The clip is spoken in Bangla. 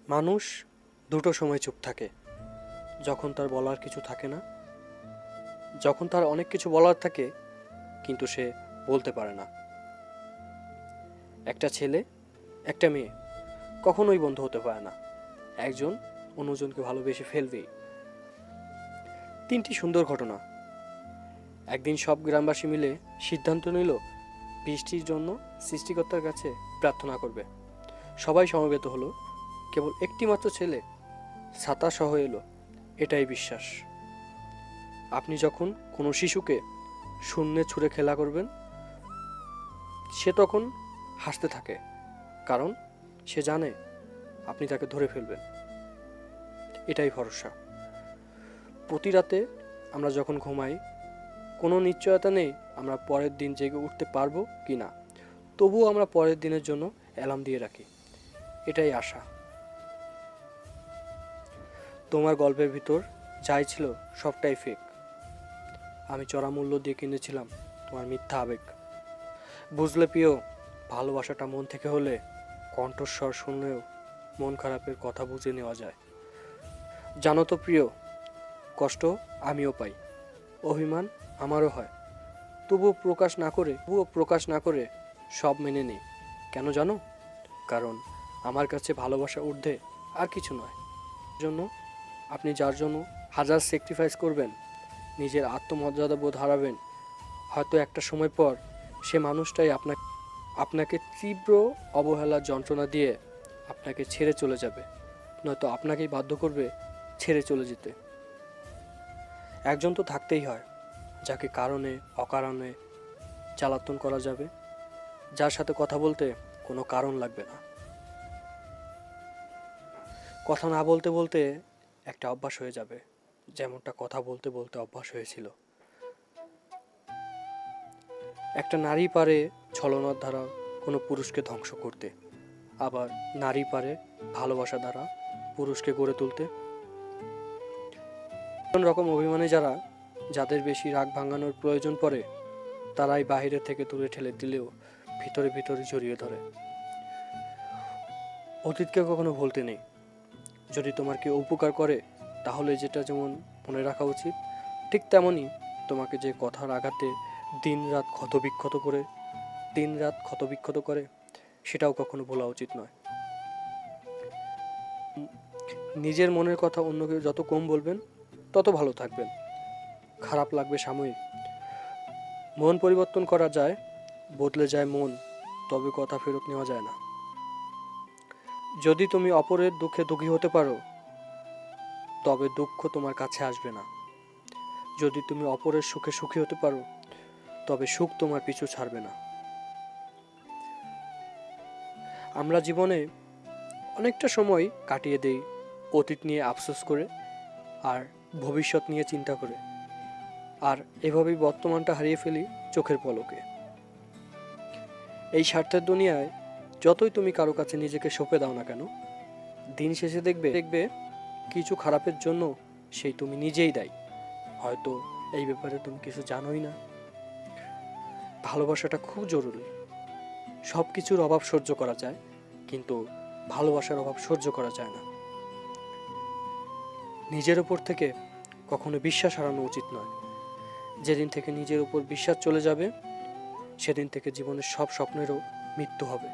মানুষ দুটো সময় চুপ থাকে, যখন তার বলার কিছু থাকে না, যখন তার অনেক কিছু বলার থাকে কিন্তু সে বলতে পারে না। একটা ছেলে একটা মেয়ে কখনোই বন্ধু হতে পারে না, একজন অন্যজনকে ভালোবেসে ফেলবেই। তিনটি সুন্দর ঘটনা। একদিন সব গ্রামবাসী মিলে সিদ্ধান্ত নিল বৃষ্টির জন্য সৃষ্টিকর্তার কাছে প্রার্থনা করবে। সবাই সমবেত হলো, কেবল একটি মাত্র ছেলে ছাতা সহ এলো। এটাই বিশ্বাস। আপনি যখন কোনো শিশুকে শূন্যে ছুঁড়ে খেলা করবেন, সে তখন হাসতে থাকে, কারণ সে জানে আপনি তাকে ধরে ফেলবেন। এটাই ভরসা। প্রতি রাতে আমরা যখন ঘুমাই, কোনো নিশ্চয়তা নেই আমরা পরের দিন জেগে উঠতে পারবো কি না, তবুও আমরা পরের দিনের জন্য অ্যালার্ম দিয়ে রাখি। এটাই আশা। তোমার গল্পের ভিতর যাই ছিল সবটাই ফেক। আমি চড়া মূল্য দিয়ে কিনেছিলাম তোমার মিথ্যা আবেগ। বুঝলে প্রিয়, ভালোবাসাটা মন থেকে হলে কণ্ঠস্বর শুনলেও মন খারাপের কথা বুঝে নেওয়া যায়। জানো তো প্রিয়, কষ্ট আমিও পাই, অভিমান আমারও হয়, তবুও প্রকাশ না করে সব মেনে নিই। কেন জানো? কারণ আমার কাছে ভালোবাসা ঊর্ধ্বে আর কিছু নয়। জন্য আপনি যার জন্য হাজার স্যাক্রিফাইস করবেন, নিজের আত্মমর্যাদা বোধ হারাবেন, হয়তো একটা সময় পর সে মানুষটাই আপনাকে তীব্র অবহেলার যন্ত্রণা দিয়ে আপনাকে ছেড়ে চলে যাবে, নয়তো আপনাকেই বাধ্য করবে ছেড়ে চলে যেতে। একজন তো থাকতেই হয় যাকে কারণে অকারণে জ্বালাতন করা যাবে, যার সাথে কথা বলতে কোনো কারণ লাগবে না। কথা না বলতে বলতে একটা অভ্যাস হয়ে যাবে, যেমনটা কথা বলতে বলতে অভ্যাস হয়েছিল। একটা নারী পারে ছলনার দ্বারা কোনো পুরুষকে ধ্বংস করতে, আবার নারী পারে ভালোবাসা দ্বারা পুরুষকে গড়ে তুলতে। কোন রকম অভিমানে যাদের বেশি রাগ ভাঙানোর প্রয়োজন পড়ে, তারাই বাহিরে থেকে দূরে ঠেলে দিলেও ভিতরে ভিতরে জড়িয়ে ধরে। অতীতকে কখনো ভুলতে নেই। যদি তোমার কেউ উপকার করে, তাহলে যেটা যেমন মনে রাখা উচিত, ঠিক তেমনই তোমাকে যে কথার আঘাতে দিন রাত ক্ষতবিক্ষত করে, সেটাও কখনো ভোলা উচিত নয়। নিজের মনের কথা অন্যকে যত কম বলবেন, তত ভালো থাকবেন। খারাপ লাগবে সাময়িক, মন পরিবর্তন করা যায়, বদলে যায় মন, তবে কথা ফেরত নেওয়া যায় না। যদি তুমি অপরের দুঃখে দুঃখী হতে পারো, তবে দুঃখ তোমার কাছে আসবে না। যদি তুমি অপরের সুখে সুখী হতে পারো, তবে সুখ তোমার পিছু ছাড়বে না। আমরা জীবনে অনেকটা সময় কাটিয়ে দেই অতীত নিয়ে আফসোস করে আর ভবিষ্যৎ নিয়ে চিন্তা করে, আর এভাবেই বর্তমানটা হারিয়ে ফেলি চোখের পলকে। এই স্বার্থের দুনিয়ায় যতই তুমি কারো কাছে নিজেকে সঁপে দাও না কেন, দিন শেষে দেখবে কিছু খারাপের জন্য সেই তুমি নিজেই দায়ী। হয়তো এই ব্যাপারে তুমি কিছু জানোই না। ভালোবাসাটা খুব জরুরি। সব কিছুর অভাব সহ্য করা যায়, কিন্তু ভালোবাসার অভাব সহ্য করা যায় না। নিজের উপর থেকে কখনো বিশ্বাস হারানো উচিত নয়। যেদিন থেকে নিজের উপর বিশ্বাস চলে যাবে, সেদিন থেকে জীবনের সব স্বপ্নেরও মৃত্যু হবে।